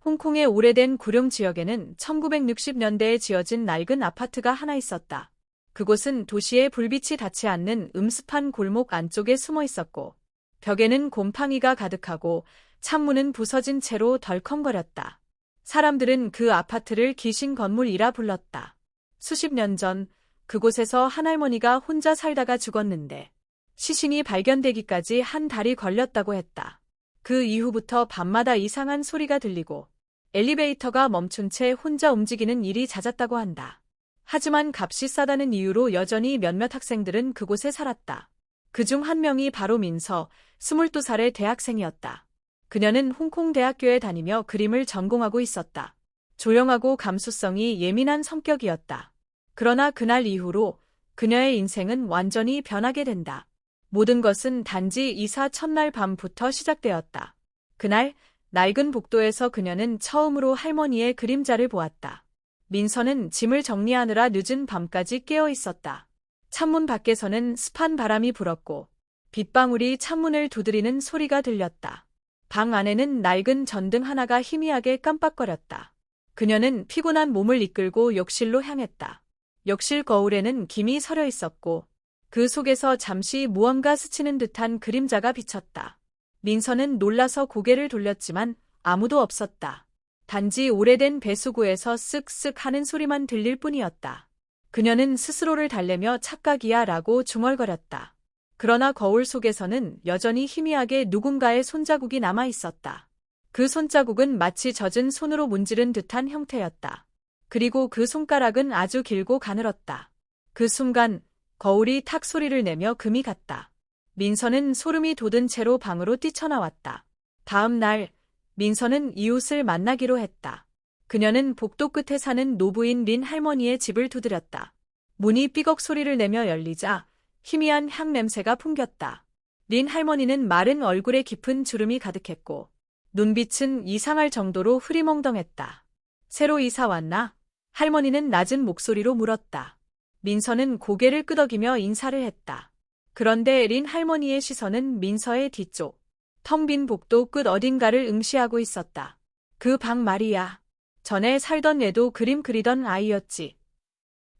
홍콩의 오래된 구룡 지역에는 1960년대에 지어진 낡은 아파트가 하나 있었다. 그곳은 도시의 불빛이 닿지 않는 음습한 골목 안쪽에 숨어 있었고, 벽에는 곰팡이가 가득하고 창문은 부서진 채로 덜컹거렸다. 사람들은 그 아파트를 귀신 건물이라 불렀다. 수십 년 전 그곳에서 한 할머니가 혼자 살다가 죽었는데 시신이 발견되기까지 한 달이 걸렸다고 했다. 그 이후부터 밤마다 이상한 소리가 들리고 엘리베이터가 멈춘 채 혼자 움직이는 일이 잦았다고 한다. 하지만 값이 싸다는 이유로 여전히 몇몇 학생들은 그곳에 살았다. 그중 한 명이 바로 민서, 22살의 대학생이었다. 그녀는 홍콩 대학교에 다니며 그림을 전공하고 있었다. 조용하고 감수성이 예민한 성격이었다. 그러나 그날 이후로 그녀의 인생은 완전히 변하게 된다. 모든 것은 단지 이사 첫날 밤부터 시작되었다. 그날 낡은 복도에서 그녀는 처음으로 할머니의 그림자를 보았다. 민서는 짐을 정리하느라 늦은 밤까지 깨어 있었다. 창문 밖에서는 습한 바람이 불었고 빗방울이 창문을 두드리는 소리가 들렸다. 방 안에는 낡은 전등 하나가 희미하게 깜빡거렸다. 그녀는 피곤한 몸을 이끌고 욕실로 향했다. 욕실 거울에는 김이 서려 있었고 그 속에서 잠시 무언가 스치는 듯한 그림자가 비쳤다. 민서는 놀라서 고개를 돌렸지만 아무도 없었다. 단지 오래된 배수구에서 쓱쓱 하는 소리만 들릴 뿐이었다. 그녀는 스스로를 달래며 착각이야 라고 중얼거렸다. 그러나 거울 속에서는 여전히 희미하게 누군가의 손자국이 남아 있었다. 그 손자국은 마치 젖은 손으로 문지른 듯한 형태였다. 그리고 그 손가락은 아주 길고 가늘었다. 그 순간 거울이 탁 소리를 내며 금이 갔다. 민서는 소름이 돋은 채로 방으로 뛰쳐나왔다. 다음 날 민서는 이웃을 만나기로 했다. 그녀는 복도 끝에 사는 노부인 린 할머니의 집을 두드렸다. 문이 삐걱 소리를 내며 열리자 희미한 향 냄새가 풍겼다. 린 할머니는 마른 얼굴에 깊은 주름이 가득했고 눈빛은 이상할 정도로 흐리멍덩했다. 새로 이사 왔나? 할머니는 낮은 목소리로 물었다. 민서는 고개를 끄덕이며 인사를 했다. 그런데 린 할머니의 시선은 민서의 뒤쪽, 텅 빈 복도 끝 어딘가를 응시하고 있었다. 그 방 말이야. 전에 살던 애도 그림 그리던 아이였지.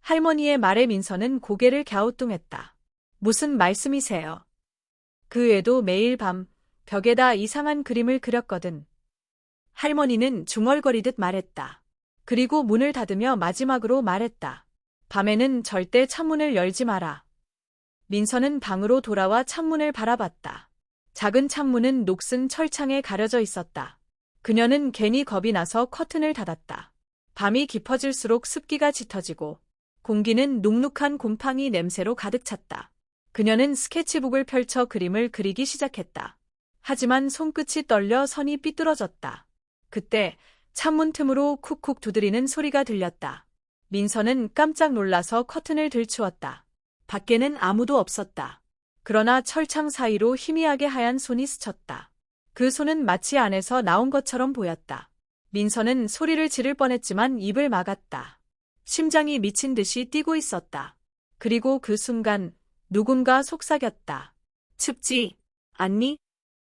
할머니의 말에 민서는 고개를 갸우뚱했다. 무슨 말씀이세요? 그 애도 매일 밤 벽에다 이상한 그림을 그렸거든. 할머니는 중얼거리듯 말했다. 그리고 문을 닫으며 마지막으로 말했다. 밤에는 절대 창문을 열지 마라. 민서는 방으로 돌아와 창문을 바라봤다. 작은 창문은 녹슨 철창에 가려져 있었다. 그녀는 괜히 겁이 나서 커튼을 닫았다. 밤이 깊어질수록 습기가 짙어지고 공기는 눅눅한 곰팡이 냄새로 가득 찼다. 그녀는 스케치북을 펼쳐 그림을 그리기 시작했다. 하지만 손끝이 떨려 선이 삐뚤어졌다. 그때 창문 틈으로 쿡쿡 두드리는 소리가 들렸다. 민서는 깜짝 놀라서 커튼을 들추었다. 밖에는 아무도 없었다. 그러나 철창 사이로 희미하게 하얀 손이 스쳤다. 그 손은 마치 안에서 나온 것처럼 보였다. 민서는 소리를 지를 뻔했지만 입을 막았다. 심장이 미친 듯이 뛰고 있었다. 그리고 그 순간 누군가 속삭였다. 춥지 않니?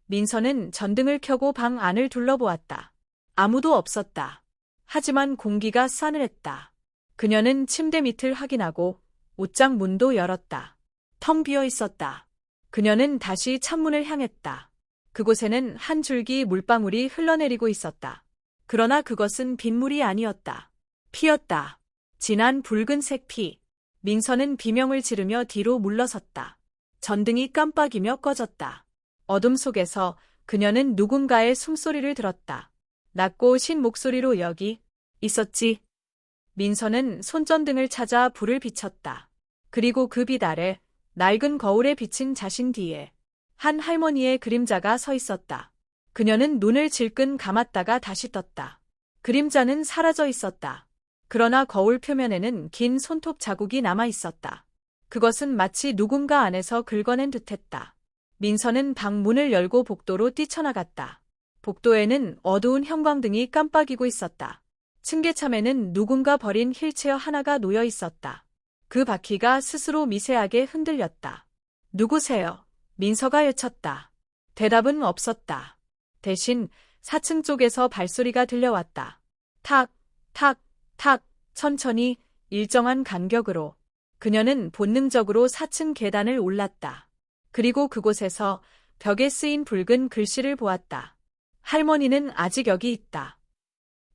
민서는 전등을 켜고 방 안을 둘러보았다. 아무도 없었다. 하지만 공기가 싸늘했다. 그녀는 침대 밑을 확인하고 옷장 문도 열었다. 텅 비어 있었다. 그녀는 다시 창문을 향했다. 그곳에는 한 줄기 물방울이 흘러내리고 있었다. 그러나 그것은 빗물이 아니었다. 피였다. 진한 붉은색 피. 민서는 비명을 지르며 뒤로 물러섰다. 전등이 깜빡이며 꺼졌다. 어둠 속에서 그녀는 누군가의 숨소리를 들었다. 낮고 신 목소리로 여기 있었지. 민서는 손전등을 찾아 불을 비췄다. 그리고 그 빛 아래 낡은 거울에 비친 자신 뒤에 한 할머니의 그림자가 서 있었다. 그녀는 눈을 질끈 감았다가 다시 떴다. 그림자는 사라져 있었다. 그러나 거울 표면에는 긴 손톱 자국이 남아 있었다. 그것은 마치 누군가 안에서 긁어낸 듯했다. 민서는 방 문을 열고 복도로 뛰쳐나갔다. 복도에는 어두운 형광등이 깜빡이고 있었다. 층계참에는 누군가 버린 휠체어 하나가 놓여 있었다. 그 바퀴가 스스로 미세하게 흔들렸다. 누구세요? 민서가 외쳤다. 대답은 없었다. 대신 4층 쪽에서 발소리가 들려왔다. 탁, 탁, 탁, 천천히 일정한 간격으로. 그녀는 본능적으로 4층 계단을 올랐다. 그리고 그곳에서 벽에 쓰인 붉은 글씨를 보았다. 할머니는 아직 여기 있다.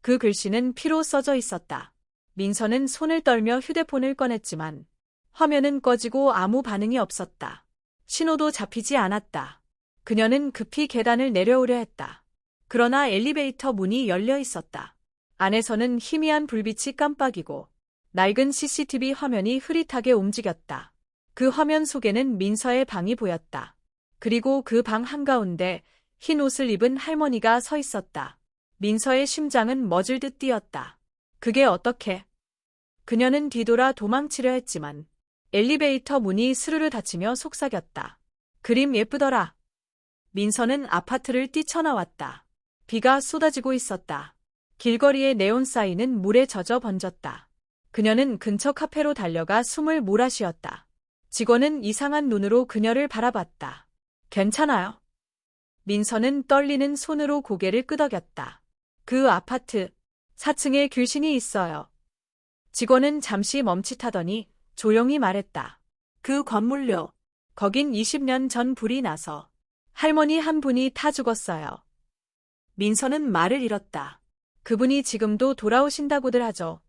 그 글씨는 피로 써져 있었다. 민서는 손을 떨며 휴대폰을 꺼냈지만 화면은 꺼지고 아무 반응이 없었다. 신호도 잡히지 않았다. 그녀는 급히 계단을 내려오려 했다. 그러나 엘리베이터 문이 열려 있었다. 안에서는 희미한 불빛이 깜빡이고 낡은 CCTV 화면이 흐릿하게 움직였다. 그 화면 속에는 민서의 방이 보였다. 그리고 그 방 한가운데 흰 옷을 입은 할머니가 서 있었다. 민서의 심장은 멎을 듯 뛰었다. 그게 어떻게? 그녀는 뒤돌아 도망치려 했지만 엘리베이터 문이 스르르 닫히며 속삭였다. 그림 예쁘더라. 민서는 아파트를 뛰쳐나왔다. 비가 쏟아지고 있었다. 길거리의 네온 사인은 물에 젖어 번졌다. 그녀는 근처 카페로 달려가 숨을 몰아쉬었다. 직원은 이상한 눈으로 그녀를 바라봤다. 괜찮아요? 민서는 떨리는 손으로 고개를 끄덕였다. 그 아파트 4층에 귀신이 있어요. 직원은 잠시 멈칫하더니 조용히 말했다. 그 건물요. 거긴 20년 전 불이 나서 할머니 한 분이 타 죽었어요. 민서는 말을 잃었다. 그분이 지금도 돌아오신다고들 하죠.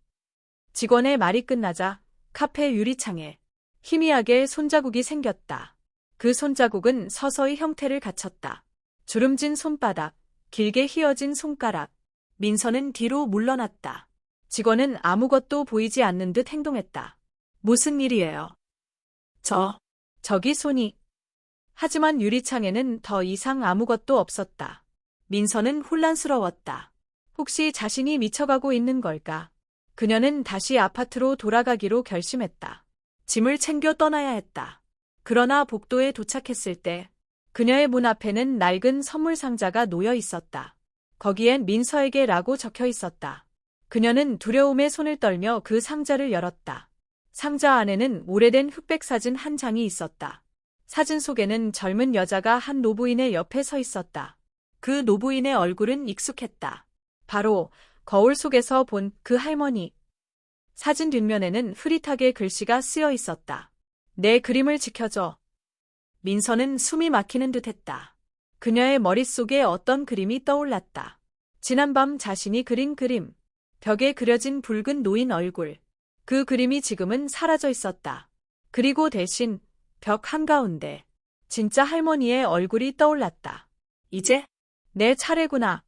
직원의 말이 끝나자 카페 유리창에 희미하게 손자국이 생겼다. 그 손자국은 서서히 형태를 갖췄다. 주름진 손바닥, 길게 휘어진 손가락. 민서는 뒤로 물러났다. 직원은 아무것도 보이지 않는 듯 행동했다. 무슨 일이에요? 저기 손이. 하지만 유리창에는 더 이상 아무것도 없었다. 민서는 혼란스러웠다. 혹시 자신이 미쳐가고 있는 걸까? 그녀는 다시 아파트로 돌아가기로 결심했다. 짐을 챙겨 떠나야 했다. 그러나 복도에 도착했을 때 그녀의 문 앞에는 낡은 선물 상자가 놓여 있었다. 거기엔 민서에게라고 적혀 있었다. 그녀는 두려움에 손을 떨며 그 상자를 열었다. 상자 안에는 오래된 흑백 사진 한 장이 있었다. 사진 속에는 젊은 여자가 한 노부인의 옆에 서 있었다. 그 노부인의 얼굴은 익숙했다. 바로 거울 속에서 본 그 할머니. 사진 뒷면에는 흐릿하게 글씨가 쓰여 있었다. 내 그림을 지켜줘. 민서는 숨이 막히는 듯했다. 그녀의 머릿속에 어떤 그림이 떠올랐다. 지난밤 자신이 그린 그림. 벽에 그려진 붉은 노인 얼굴. 그 그림이 지금은 사라져 있었다. 그리고 대신 벽 한가운데 진짜 할머니의 얼굴이 떠올랐다. 이제 내 차례구나.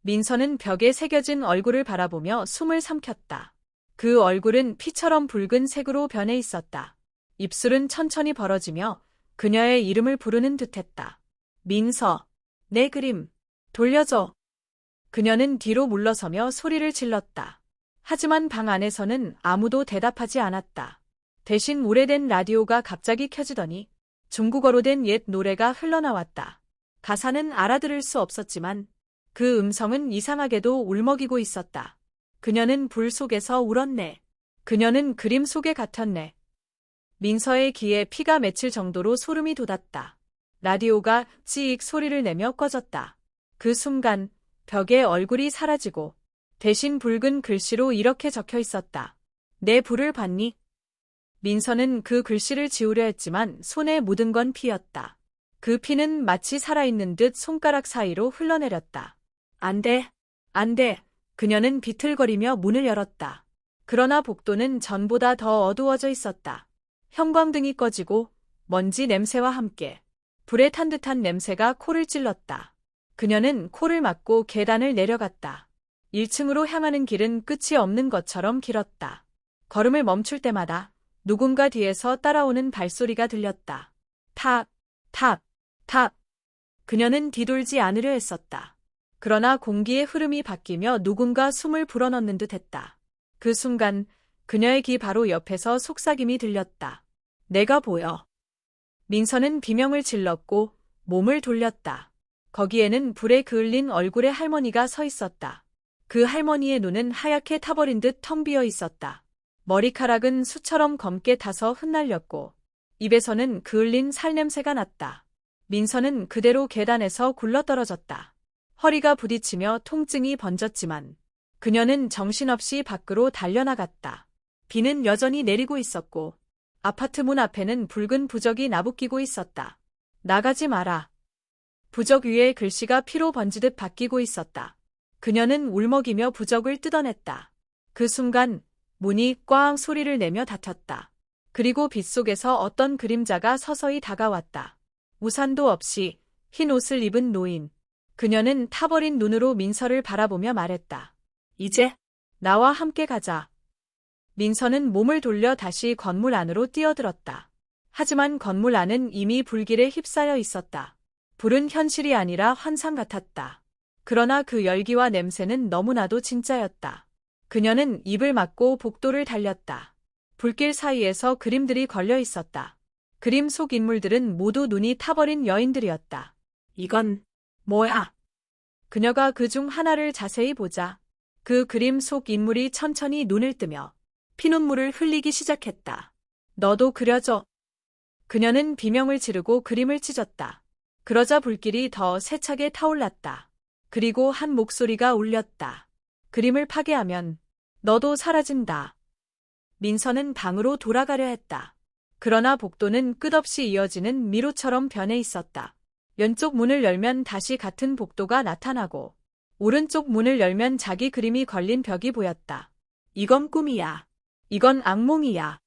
민서는 벽에 새겨진 얼굴을 바라보며 숨을 삼켰다. 그 얼굴은 피처럼 붉은색으로 변해 있었다. 입술은 천천히 벌어지며 그녀의 이름을 부르는 듯했다. 민서, 내 그림, 돌려줘. 그녀는 뒤로 물러서며 소리를 질렀다. 하지만 방 안에서는 아무도 대답하지 않았다. 대신 오래된 라디오가 갑자기 켜지더니 중국어로 된 옛 노래가 흘러나왔다. 가사는 알아들을 수 없었지만 그 음성은 이상하게도 울먹이고 있었다. 그녀는 불 속에서 울었네. 그녀는 그림 속에 갇혔네. 민서의 귀에 피가 맺힐 정도로 소름이 돋았다. 라디오가 찌익 소리를 내며 꺼졌다. 그 순간 벽에 얼굴이 사라지고 대신 붉은 글씨로 이렇게 적혀 있었다. 내 불을 봤니? 민서는 그 글씨를 지우려 했지만 손에 묻은 건 피였다. 그 피는 마치 살아있는 듯 손가락 사이로 흘러내렸다. 안 돼, 안 돼. 그녀는 비틀거리며 문을 열었다. 그러나 복도는 전보다 더 어두워져 있었다. 형광등이 꺼지고 먼지 냄새와 함께 불에 탄 듯한 냄새가 코를 찔렀다. 그녀는 코를 막고 계단을 내려갔다. 1층으로 향하는 길은 끝이 없는 것처럼 길었다. 걸음을 멈출 때마다 누군가 뒤에서 따라오는 발소리가 들렸다. 탁, 탁, 탁. 그녀는 뒤돌지 않으려 했었다. 그러나 공기의 흐름이 바뀌며 누군가 숨을 불어넣는 듯 했다. 그 순간 그녀의 귀 바로 옆에서 속삭임이 들렸다. 내가 보여. 민서는 비명을 질렀고 몸을 돌렸다. 거기에는 불에 그을린 얼굴의 할머니가 서 있었다. 그 할머니의 눈은 하얗게 타버린 듯 텅 비어 있었다. 머리카락은 수처럼 검게 타서 흩날렸고 입에서는 그을린 살 냄새가 났다. 민서는 그대로 계단에서 굴러떨어졌다. 허리가 부딪히며 통증이 번졌지만 그녀는 정신없이 밖으로 달려나갔다. 비는 여전히 내리고 있었고 아파트 문 앞에는 붉은 부적이 나부끼고 있었다. 나가지 마라. 부적 위에 글씨가 피로 번지듯 바뀌고 있었다. 그녀는 울먹이며 부적을 뜯어냈다. 그 순간 문이 꽝 소리를 내며 닫혔다. 그리고 빗속에서 어떤 그림자가 서서히 다가왔다. 우산도 없이 흰 옷을 입은 노인. 그녀는 타버린 눈으로 민서를 바라보며 말했다. 이제 나와 함께 가자. 민서는 몸을 돌려 다시 건물 안으로 뛰어들었다. 하지만 건물 안은 이미 불길에 휩싸여 있었다. 불은 현실이 아니라 환상 같았다. 그러나 그 열기와 냄새는 너무나도 진짜였다. 그녀는 입을 막고 복도를 달렸다. 불길 사이에서 그림들이 걸려 있었다. 그림 속 인물들은 모두 눈이 타버린 여인들이었다. 이건 뭐야? 그녀가 그중 하나를 자세히 보자 그 그림 속 인물이 천천히 눈을 뜨며 피눈물을 흘리기 시작했다. 너도 그려줘. 그녀는 비명을 지르고 그림을 찢었다. 그러자 불길이 더 세차게 타올랐다. 그리고 한 목소리가 울렸다. 그림을 파괴하면 너도 사라진다. 민서는 방으로 돌아가려 했다. 그러나 복도는 끝없이 이어지는 미로처럼 변해 있었다. 왼쪽 문을 열면 다시 같은 복도가 나타나고 오른쪽 문을 열면 자기 그림이 걸린 벽이 보였다. 이건 꿈이야. 이건 악몽이야.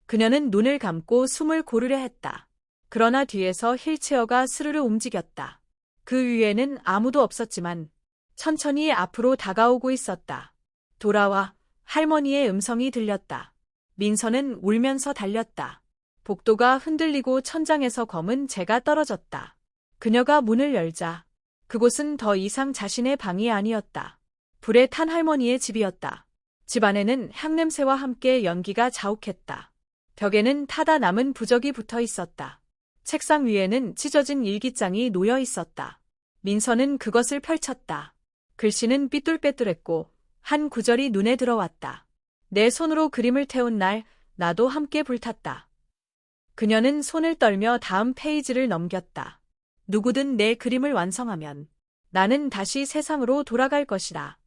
그녀는 눈을 감고 숨을 고르려 했다. 그러나 뒤에서 휠체어가 스르르 움직였다. 그 위에는 아무도 없었지만 천천히 앞으로 다가오고 있었다. 돌아와. 할머니의 음성이 들렸다. 민서는 울면서 달렸다. 복도가 흔들리고 천장에서 검은 재가 떨어졌다. 그녀가 문을 열자 그곳은 더 이상 자신의 방이 아니었다. 불에 탄 할머니의 집이었다. 집 안에는 향냄새와 함께 연기가 자욱했다. 벽에는 타다 남은 부적이 붙어 있었다. 책상 위에는 찢어진 일기장이 놓여 있었다. 민서는 그것을 펼쳤다. 글씨는 삐뚤빼뚤했고 한 구절이 눈에 들어왔다. 내 손으로 그림을 태운 날 나도 함께 불탔다. 그녀는 손을 떨며 다음 페이지를 넘겼다. 누구든 내 그림을 완성하면 나는 다시 세상으로 돌아갈 것이다.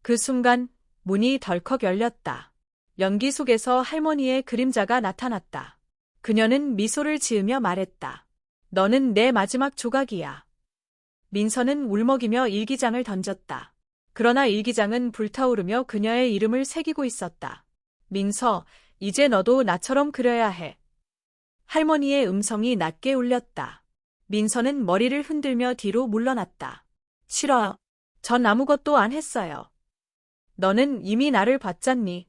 그 순간 문이 덜컥 열렸다. 연기 속에서 할머니의 그림자가 나타났다. 그녀는 미소를 지으며 말했다. 너는 내 마지막 조각이야. 민서는 울먹이며 일기장을 던졌다. 그러나 일기장은 불타오르며 그녀의 이름을 새기고 있었다. 민서, 이제 너도 나처럼 그려야 해. 할머니의 음성이 낮게 울렸다. 민서는 머리를 흔들며 뒤로 물러났다. 싫어. 전 아무것도 안 했어요. 너는 이미 나를 봤잖니.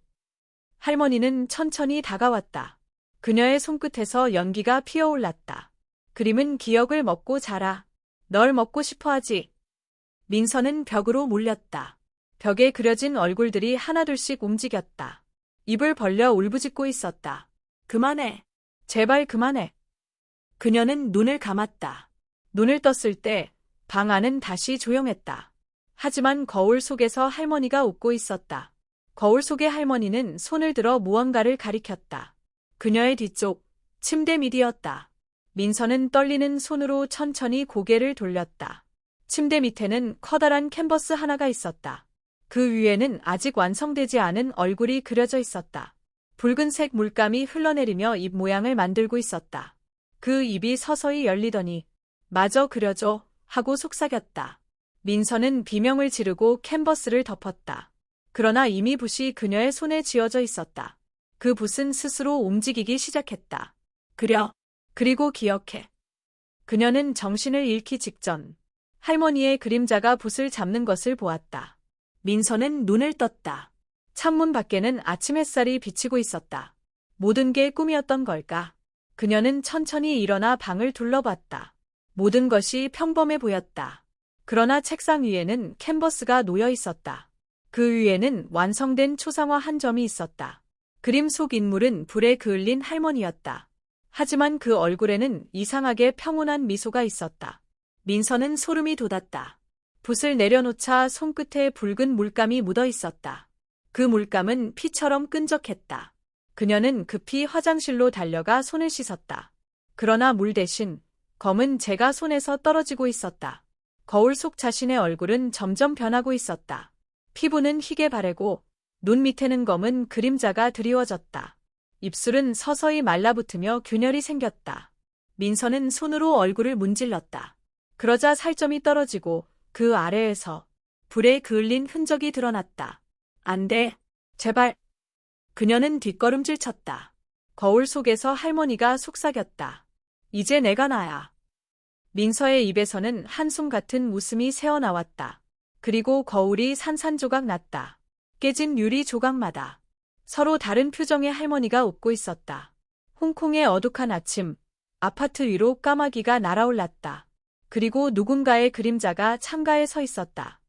할머니는 천천히 다가왔다. 그녀의 손끝에서 연기가 피어올랐다. 그림은 기억을 먹고 자라. 널 먹고 싶어 하지. 민서는 벽으로 몰렸다. 벽에 그려진 얼굴들이 하나둘씩 움직였다. 입을 벌려 울부짖고 있었다. 그만해. 제발 그만해. 그녀는 눈을 감았다. 눈을 떴을 때 방 안은 다시 조용했다. 하지만 거울 속에서 할머니가 웃고 있었다. 거울 속의 할머니는 손을 들어 무언가를 가리켰다. 그녀의 뒤쪽, 침대 밑이었다. 민서는 떨리는 손으로 천천히 고개를 돌렸다. 침대 밑에는 커다란 캔버스 하나가 있었다. 그 위에는 아직 완성되지 않은 얼굴이 그려져 있었다. 붉은색 물감이 흘러내리며 입 모양을 만들고 있었다. 그 입이 서서히 열리더니 마저 그려줘 하고 속삭였다. 민서는 비명을 지르고 캔버스를 덮었다. 그러나 이미 붓이 그녀의 손에 쥐어져 있었다. 그 붓은 스스로 움직이기 시작했다. 그려. 그리고 기억해. 그녀는 정신을 잃기 직전 할머니의 그림자가 붓을 잡는 것을 보았다. 민서는 눈을 떴다. 창문 밖에는 아침 햇살이 비치고 있었다. 모든 게 꿈이었던 걸까? 그녀는 천천히 일어나 방을 둘러봤다. 모든 것이 평범해 보였다. 그러나 책상 위에는 캔버스가 놓여 있었다. 그 위에는 완성된 초상화 한 점이 있었다. 그림 속 인물은 불에 그을린 할머니였다. 하지만 그 얼굴에는 이상하게 평온한 미소가 있었다. 민서는 소름이 돋았다. 붓을 내려놓자 손끝에 붉은 물감이 묻어 있었다. 그 물감은 피처럼 끈적했다. 그녀는 급히 화장실로 달려가 손을 씻었다. 그러나 물 대신 검은 재가 손에서 떨어지고 있었다. 거울 속 자신의 얼굴은 점점 변하고 있었다. 피부는 희게 바래고 눈 밑에는 검은 그림자가 드리워졌다. 입술은 서서히 말라붙으며 균열이 생겼다. 민서는 손으로 얼굴을 문질렀다. 그러자 살점이 떨어지고 그 아래에서 불에 그을린 흔적이 드러났다. 안 돼. 제발. 그녀는 뒷걸음질 쳤다. 거울 속에서 할머니가 속삭였다. 이제 내가 나야. 민서의 입에서는 한숨 같은 웃음이 새어나왔다. 그리고 거울이 산산조각 났다. 깨진 유리 조각마다 서로 다른 표정의 할머니가 웃고 있었다. 홍콩의 어둑한 아침, 아파트 위로 까마귀가 날아올랐다. 그리고 누군가의 그림자가 창가에 서 있었다.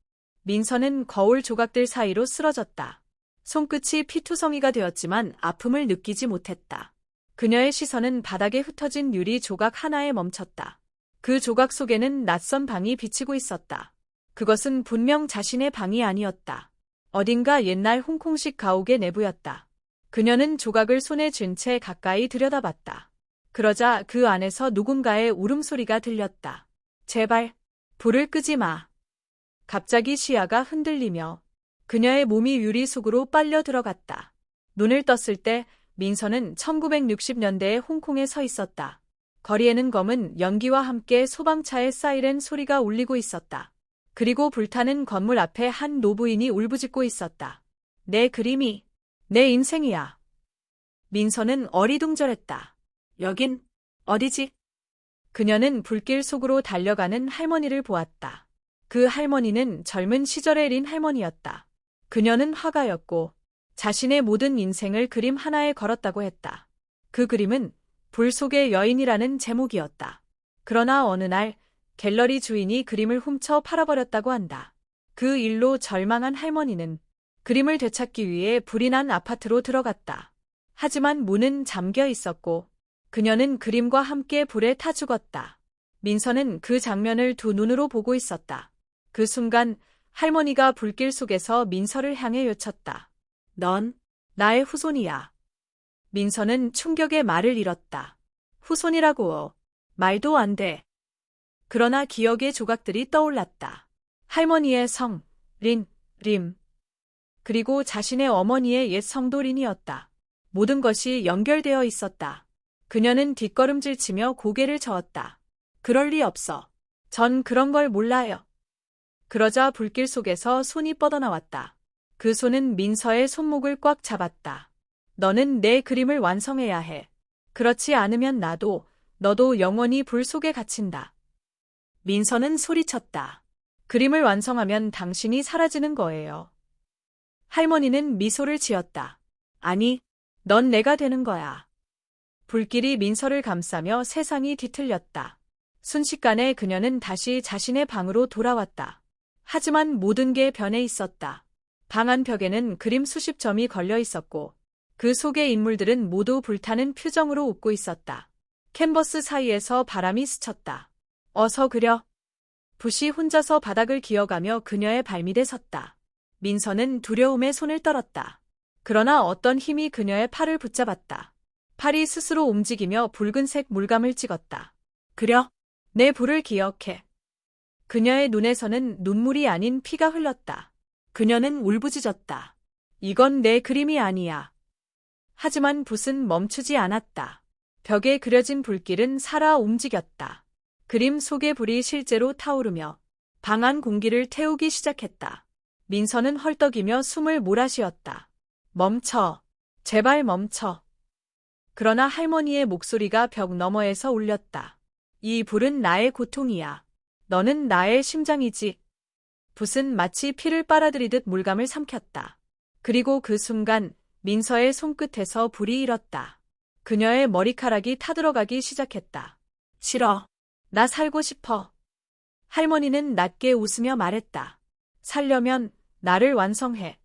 민서는 거울 조각들 사이로 쓰러졌다. 손끝이 피투성이가 되었지만 아픔을 느끼지 못했다. 그녀의 시선은 바닥에 흩어진 유리 조각 하나에 멈췄다. 그 조각 속에는 낯선 방이 비치고 있었다. 그것은 분명 자신의 방이 아니었다. 어딘가 옛날 홍콩식 가옥의 내부였다. 그녀는 조각을 손에 쥔 채 가까이 들여다봤다. 그러자 그 안에서 누군가의 울음소리가 들렸다. 제발, 불을 끄지 마. 갑자기 시야가 흔들리며 그녀의 몸이 유리 속으로 빨려 들어갔다. 눈을 떴을 때 민서는 1960년대의 홍콩에 서 있었다. 거리에는 검은 연기와 함께 소방차의 사이렌 소리가 울리고 있었다. 그리고 불타는 건물 앞에 한 노부인이 울부짖고 있었다. 내 그림이, 내 인생이야. 민서는 어리둥절했다. 여긴 어디지? 그녀는 불길 속으로 달려가는 할머니를 보았다. 그 할머니는 젊은 시절의 린 할머니였다. 그녀는 화가였고 자신의 모든 인생을 그림 하나에 걸었다고 했다. 그 그림은 불 속의 여인이라는 제목이었다. 그러나 어느 날 갤러리 주인이 그림을 훔쳐 팔아버렸다고 한다. 그 일로 절망한 할머니는 그림을 되찾기 위해 불이 난 아파트로 들어갔다. 하지만 문은 잠겨 있었고 그녀는 그림과 함께 불에 타 죽었다. 민서는 그 장면을 두 눈으로 보고 있었다. 그 순간 할머니가 불길 속에서 민서를 향해 외쳤다. 넌 나의 후손이야. 민서는 충격의 말을 잃었다. 후손이라고. 말도 안 돼. 그러나 기억의 조각들이 떠올랐다. 할머니의 성, 림. 그리고 자신의 어머니의 옛 성도 린이었다. 모든 것이 연결되어 있었다. 그녀는 뒷걸음질치며 고개를 저었다. 그럴 리 없어. 전 그런 걸 몰라요. 그러자 불길 속에서 손이 뻗어나왔다. 그 손은 민서의 손목을 꽉 잡았다. 너는 내 그림을 완성해야 해. 그렇지 않으면 너도 영원히 불 속에 갇힌다. 민서는 소리쳤다. 그림을 완성하면 당신이 사라지는 거예요. 할머니는 미소를 지었다. 아니, 넌 내가 되는 거야. 불길이 민서를 감싸며 세상이 뒤틀렸다. 순식간에 그녀는 다시 자신의 방으로 돌아왔다. 하지만 모든 게 변해 있었다. 방 안 벽에는 그림 수십 점이 걸려 있었고 그 속의 인물들은 모두 불타는 표정으로 웃고 있었다. 캔버스 사이에서 바람이 스쳤다. 어서 그려. 붓이 혼자서 바닥을 기어가며 그녀의 발밑에 섰다. 민서는 두려움에 손을 떨었다. 그러나 어떤 힘이 그녀의 팔을 붙잡았다. 팔이 스스로 움직이며 붉은색 물감을 찍었다. 그려. 내 불을 기억해. 그녀의 눈에서는 눈물이 아닌 피가 흘렀다. 그녀는 울부짖었다. 이건 내 그림이 아니야. 하지만 붓은 멈추지 않았다. 벽에 그려진 불길은 살아 움직였다. 그림 속의 불이 실제로 타오르며 방 안 공기를 태우기 시작했다. 민서는 헐떡이며 숨을 몰아쉬었다. 멈춰. 제발 멈춰. 그러나 할머니의 목소리가 벽 너머에서 울렸다. 이 불은 나의 고통이야. 너는 나의 심장이지. 붓은 마치 피를 빨아들이듯 물감을 삼켰다. 그리고 그 순간 민서의 손끝에서 불이 일었다. 그녀의 머리카락이 타들어가기 시작했다. 싫어. 나 살고 싶어. 할머니는 낮게 웃으며 말했다. 살려면 나를 완성해.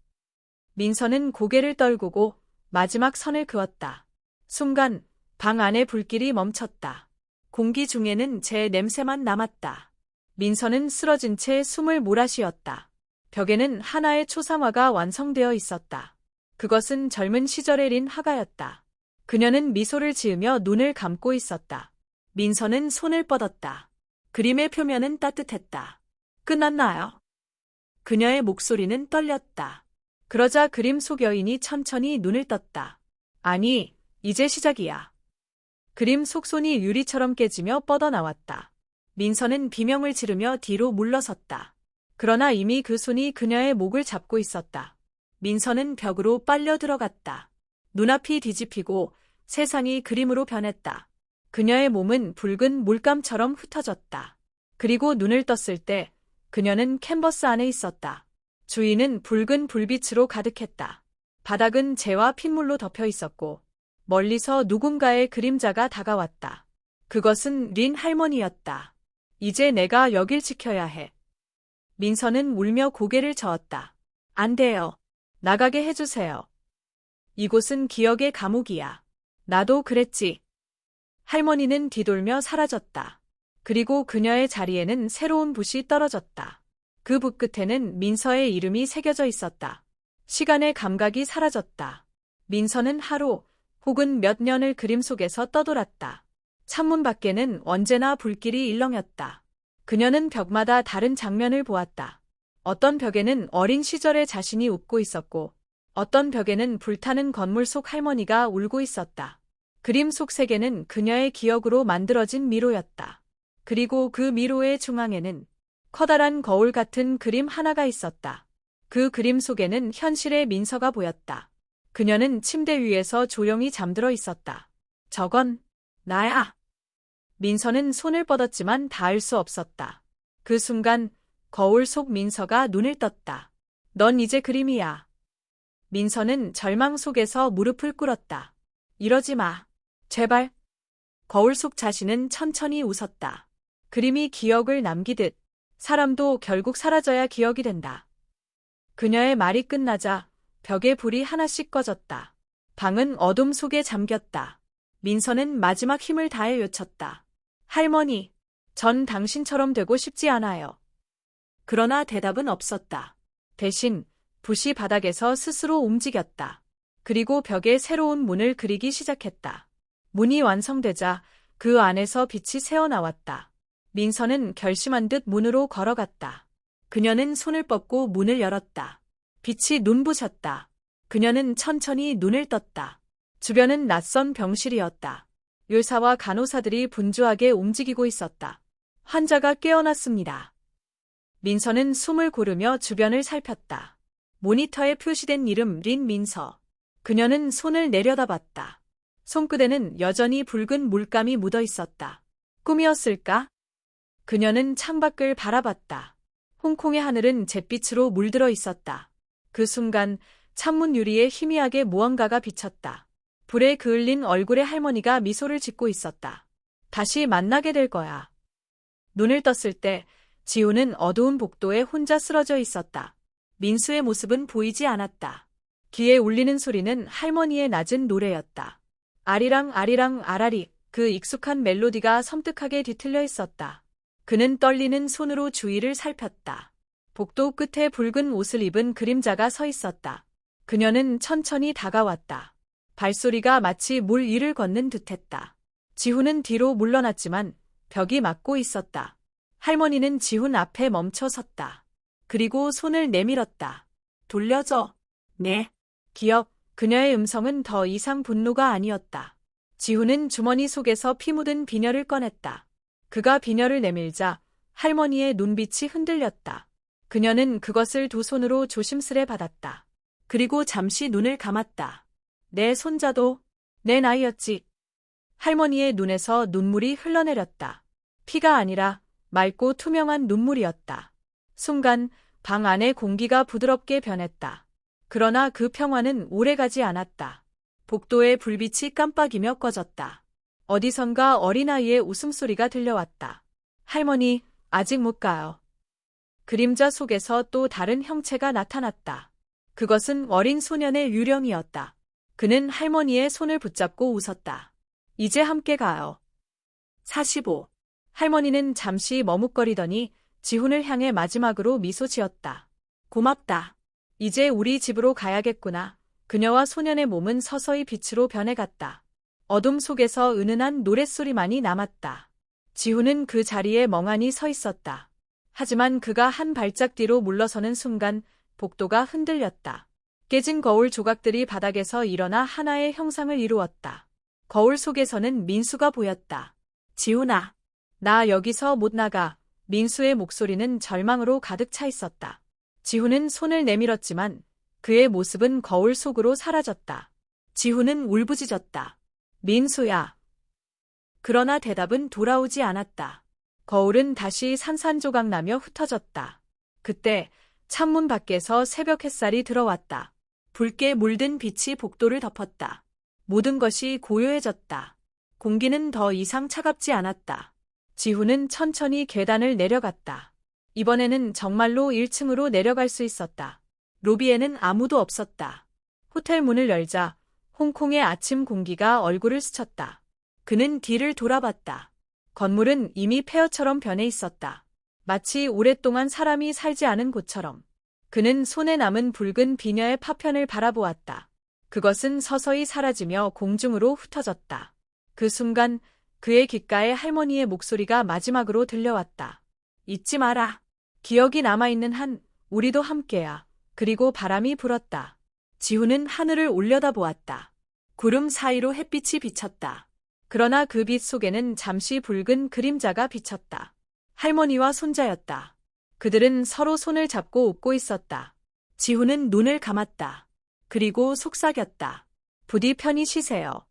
민서는 고개를 떨구고 마지막 선을 그었다. 순간 방 안의 불길이 멈췄다. 공기 중에는 제 냄새만 남았다. 민서는 쓰러진 채 숨을 몰아쉬었다. 벽에는 하나의 초상화가 완성되어 있었다. 그것은 젊은 시절의 린 화가였다. 그녀는 미소를 지으며 눈을 감고 있었다. 민서는 손을 뻗었다. 그림의 표면은 따뜻했다. 끝났나요? 그녀의 목소리는 떨렸다. 그러자 그림 속 여인이 천천히 눈을 떴다. 아니, 이제 시작이야. 그림 속 손이 유리처럼 깨지며 뻗어나왔다. 민서는 비명을 지르며 뒤로 물러섰다. 그러나 이미 그 손이 그녀의 목을 잡고 있었다. 민서는 벽으로 빨려 들어갔다. 눈앞이 뒤집히고 세상이 그림으로 변했다. 그녀의 몸은 붉은 물감처럼 흩어졌다. 그리고 눈을 떴을 때 그녀는 캔버스 안에 있었다. 주위는 붉은 불빛으로 가득했다. 바닥은 재와 핏물로 덮여 있었고 멀리서 누군가의 그림자가 다가왔다. 그것은 린 할머니였다. 이제 내가 여길 지켜야 해. 민서는 울며 고개를 저었다. 안 돼요. 나가게 해주세요. 이곳은 기억의 감옥이야. 나도 그랬지. 할머니는 뒤돌며 사라졌다. 그리고 그녀의 자리에는 새로운 붓이 떨어졌다. 그 붓 끝에는 민서의 이름이 새겨져 있었다. 시간의 감각이 사라졌다. 민서는 하루 혹은 몇 년을 그림 속에서 떠돌았다. 창문 밖에는 언제나 불길이 일렁였다. 그녀는 벽마다 다른 장면을 보았다. 어떤 벽에는 어린 시절의 자신이 웃고 있었고 어떤 벽에는 불타는 건물 속 할머니가 울고 있었다. 그림 속 세계는 그녀의 기억으로 만들어진 미로였다. 그리고 그 미로의 중앙에는 커다란 거울 같은 그림 하나가 있었다. 그 그림 속에는 현실의 민서가 보였다. 그녀는 침대 위에서 조용히 잠들어 있었다. 저건 나야. 민서는 손을 뻗었지만 닿을 수 없었다. 그 순간 거울 속 민서가 눈을 떴다. 넌 이제 그림이야. 민서는 절망 속에서 무릎을 꿇었다. 이러지 마. 제발. 거울 속 자신은 천천히 웃었다. 그림이 기억을 남기듯 사람도 결국 사라져야 기억이 된다. 그녀의 말이 끝나자 벽에 불이 하나씩 꺼졌다. 방은 어둠 속에 잠겼다. 민서는 마지막 힘을 다해 외쳤다. 할머니, 전 당신처럼 되고 싶지 않아요. 그러나 대답은 없었다. 대신 붓이 바닥에서 스스로 움직였다. 그리고 벽에 새로운 문을 그리기 시작했다. 문이 완성되자 그 안에서 빛이 새어나왔다. 민서는 결심한 듯 문으로 걸어갔다. 그녀는 손을 뻗고 문을 열었다. 빛이 눈부셨다. 그녀는 천천히 눈을 떴다. 주변은 낯선 병실이었다. 의사와 간호사들이 분주하게 움직이고 있었다. 환자가 깨어났습니다. 민서는 숨을 고르며 주변을 살폈다. 모니터에 표시된 이름 린 민서. 그녀는 손을 내려다봤다. 손끝에는 여전히 붉은 물감이 묻어 있었다. 꿈이었을까? 그녀는 창밖을 바라봤다. 홍콩의 하늘은 잿빛으로 물들어 있었다. 그 순간 창문 유리에 희미하게 무언가가 비쳤다. 불에 그을린 얼굴의 할머니가 미소를 짓고 있었다. 다시 만나게 될 거야. 눈을 떴을 때 지우는 어두운 복도에 혼자 쓰러져 있었다. 민수의 모습은 보이지 않았다. 귀에 울리는 소리는 할머니의 낮은 노래였다. 아리랑 아리랑 아라리, 그 익숙한 멜로디가 섬뜩하게 뒤틀려 있었다. 그는 떨리는 손으로 주위를 살폈다. 복도 끝에 붉은 옷을 입은 그림자가 서 있었다. 그녀는 천천히 다가왔다. 발소리가 마치 물 위를 걷는 듯했다. 지훈은 뒤로 물러났지만 벽이 막고 있었다. 할머니는 지훈 앞에 멈춰 섰다. 그리고 손을 내밀었다. 돌려줘. 네. 기억. 그녀의 음성은 더 이상 분노가 아니었다. 지훈은 주머니 속에서 피 묻은 비녀를 꺼냈다. 그가 비녀를 내밀자 할머니의 눈빛이 흔들렸다. 그녀는 그것을 두 손으로 조심스레 받았다. 그리고 잠시 눈을 감았다. 내 손자도 내 나이였지. 할머니의 눈에서 눈물이 흘러내렸다. 피가 아니라 맑고 투명한 눈물이었다. 순간 방 안의 공기가 부드럽게 변했다. 그러나 그 평화는 오래가지 않았다. 복도의 불빛이 깜빡이며 꺼졌다. 어디선가 어린아이의 웃음소리가 들려왔다. 할머니, 아직 못 가요. 그림자 속에서 또 다른 형체가 나타났다. 그것은 어린 소년의 유령이었다. 그는 할머니의 손을 붙잡고 웃었다. 이제 함께 가요. 45. 할머니는 잠시 머뭇거리더니 지훈을 향해 마지막으로 미소 지었다. 고맙다. 이제 우리 집으로 가야겠구나. 그녀와 소년의 몸은 서서히 빛으로 변해갔다. 어둠 속에서 은은한 노랫소리만이 남았다. 지훈은 그 자리에 멍하니 서 있었다. 하지만 그가 한 발짝 뒤로 물러서는 순간 복도가 흔들렸다. 깨진 거울 조각들이 바닥에서 일어나 하나의 형상을 이루었다. 거울 속에서는 민수가 보였다. 지훈아, 나 여기서 못 나가. 민수의 목소리는 절망으로 가득 차 있었다. 지훈은 손을 내밀었지만 그의 모습은 거울 속으로 사라졌다. 지훈은 울부짖었다. 민수야. 그러나 대답은 돌아오지 않았다. 거울은 다시 산산조각 나며 흩어졌다. 그때 창문 밖에서 새벽 햇살이 들어왔다. 붉게 물든 빛이 복도를 덮었다. 모든 것이 고요해졌다. 공기는 더 이상 차갑지 않았다. 지훈은 천천히 계단을 내려갔다. 이번에는 정말로 1층으로 내려갈 수 있었다. 로비에는 아무도 없었다. 호텔 문을 열자 홍콩의 아침 공기가 얼굴을 스쳤다. 그는 뒤를 돌아봤다. 건물은 이미 폐허처럼 변해 있었다. 마치 오랫동안 사람이 살지 않은 곳처럼. 그는 손에 남은 붉은 비녀의 파편을 바라보았다. 그것은 서서히 사라지며 공중으로 흩어졌다. 그 순간 그의 귓가에 할머니의 목소리가 마지막으로 들려왔다. 잊지 마라. 기억이 남아있는 한 우리도 함께야. 그리고 바람이 불었다. 지훈은 하늘을 올려다보았다. 구름 사이로 햇빛이 비쳤다. 그러나 그 빛 속에는 잠시 붉은 그림자가 비쳤다. 할머니와 손자였다. 그들은 서로 손을 잡고 웃고 있었다. 지훈은 눈을 감았다. 그리고 속삭였다. 부디 편히 쉬세요.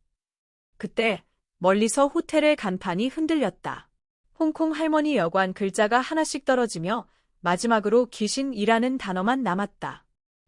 그때 멀리서 호텔의 간판이 흔들렸다. 홍콩 할머니 여관 글자가 하나씩 떨어지며 마지막으로 귀신이라는 단어만 남았다.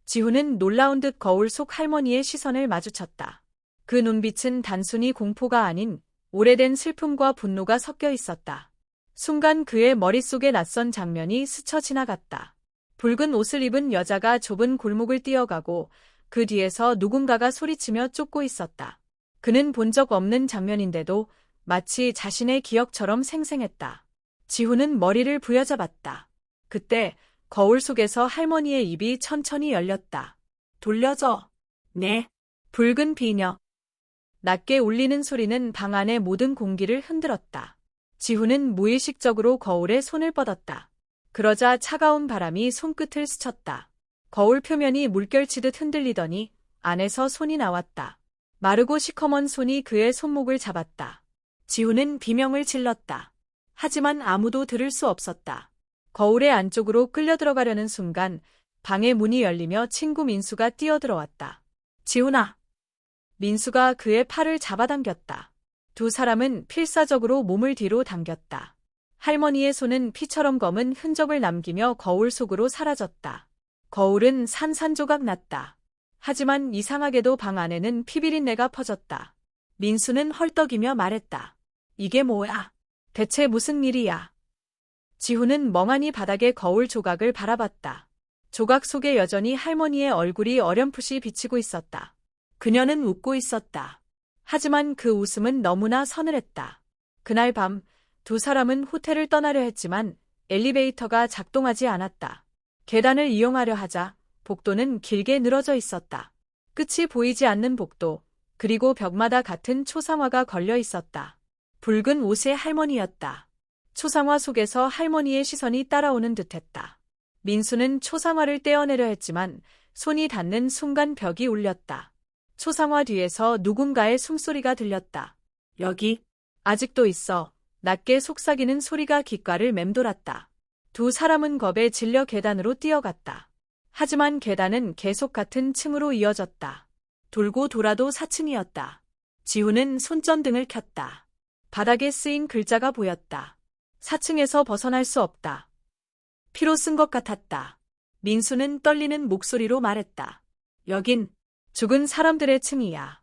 지훈은 놀라운 듯 거울 속 할머니의 시선을 마주쳤다. 그 눈빛은 단순히 공포가 아닌 오래된 슬픔과 분노가 섞여 있었다. 순간 그의 머릿속에 낯선 장면이 스쳐 지나갔다. 붉은 옷을 입은 여자가 좁은 골목을 뛰어가고 그 뒤에서 누군가가 소리치며 쫓고 있었다. 그는 본 적 없는 장면인데도 마치 자신의 기억처럼 생생했다. 지훈은 머리를 부여잡았다. 그때 거울 속에서 할머니의 입이 천천히 열렸다. 돌려줘. 네. 붉은 비녀. 낮게 울리는 소리는 방 안의 모든 공기를 흔들었다. 지훈은 무의식적으로 거울에 손을 뻗었다. 그러자 차가운 바람이 손끝을 스쳤다. 거울 표면이 물결치듯 흔들리더니 안에서 손이 나왔다. 마르고 시커먼 손이 그의 손목을 잡았다. 지훈은 비명을 질렀다. 하지만 아무도 들을 수 없었다. 거울의 안쪽으로 끌려 들어가려는 순간 방의 문이 열리며 친구 민수가 뛰어들어왔다. 지훈아. 민수가 그의 팔을 잡아당겼다. 두 사람은 필사적으로 몸을 뒤로 당겼다. 할머니의 손은 피처럼 검은 흔적을 남기며 거울 속으로 사라졌다. 거울은 산산조각 났다. 하지만 이상하게도 방 안에는 피비린내가 퍼졌다. 민수는 헐떡이며 말했다. 이게 뭐야? 대체 무슨 일이야? 지훈은 멍하니 바닥의 거울 조각을 바라봤다. 조각 속에 여전히 할머니의 얼굴이 어렴풋이 비치고 있었다. 그녀는 웃고 있었다. 하지만 그 웃음은 너무나 서늘했다. 그날 밤 두 사람은 호텔을 떠나려 했지만 엘리베이터가 작동하지 않았다. 계단을 이용하려 하자 복도는 길게 늘어져 있었다. 끝이 보이지 않는 복도, 그리고 벽마다 같은 초상화가 걸려 있었다. 붉은 옷의 할머니였다. 초상화 속에서 할머니의 시선이 따라오는 듯했다. 민수는 초상화를 떼어내려 했지만 손이 닿는 순간 벽이 울렸다. 초상화 뒤에서 누군가의 숨소리가 들렸다. 여기, 아직도 있어. 낮게 속삭이는 소리가 귓가를 맴돌았다. 두 사람은 겁에 질려 계단으로 뛰어갔다. 하지만 계단은 계속 같은 층으로 이어졌다. 돌고 돌아도 4층이었다. 지훈은 손전등을 켰다. 바닥에 쓰인 글자가 보였다. 4층에서 벗어날 수 없다. 피로 쓴 것 같았다. 민수는 떨리는 목소리로 말했다. 여긴 죽은 사람들의 층이야.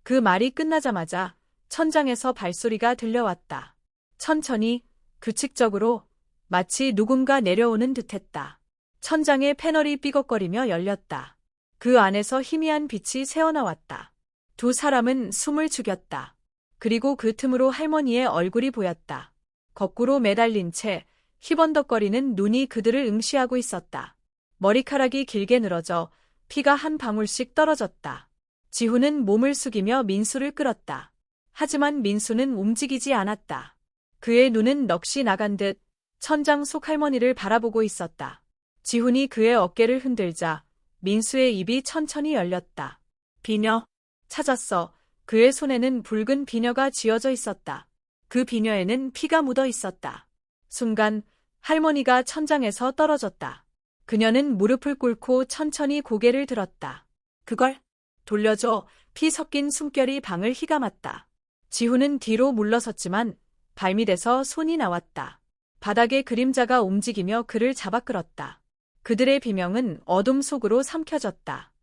그 말이 끝나자마자 천장에서 발소리가 들려왔다. 천천히, 규칙적으로, 마치 누군가 내려오는 듯했다. 천장의 패널이 삐걱거리며 열렸다. 그 안에서 희미한 빛이 새어나왔다. 두 사람은 숨을 죽였다. 그리고 그 틈으로 할머니의 얼굴이 보였다. 거꾸로 매달린 채 희번덕거리는 눈이 그들을 응시하고 있었다. 머리카락이 길게 늘어져 피가 한 방울씩 떨어졌다. 지훈은 몸을 숙이며 민수를 끌었다. 하지만 민수는 움직이지 않았다. 그의 눈은 넋이 나간 듯 천장 속 할머니를 바라보고 있었다. 지훈이 그의 어깨를 흔들자 민수의 입이 천천히 열렸다. 비녀. 찾았어. 그의 손에는 붉은 비녀가 쥐어져 있었다. 그 비녀에는 피가 묻어 있었다. 순간 할머니가 천장에서 떨어졌다. 그녀는 무릎을 꿇고 천천히 고개를 들었다. 그걸 돌려줘. 피 섞인 숨결이 방을 휘감았다. 지훈은 뒤로 물러섰지만 발밑에서 손이 나왔다. 바닥에 그림자가 움직이며 그를 잡아 끌었다. 그들의 비명은 어둠 속으로 삼켜졌다.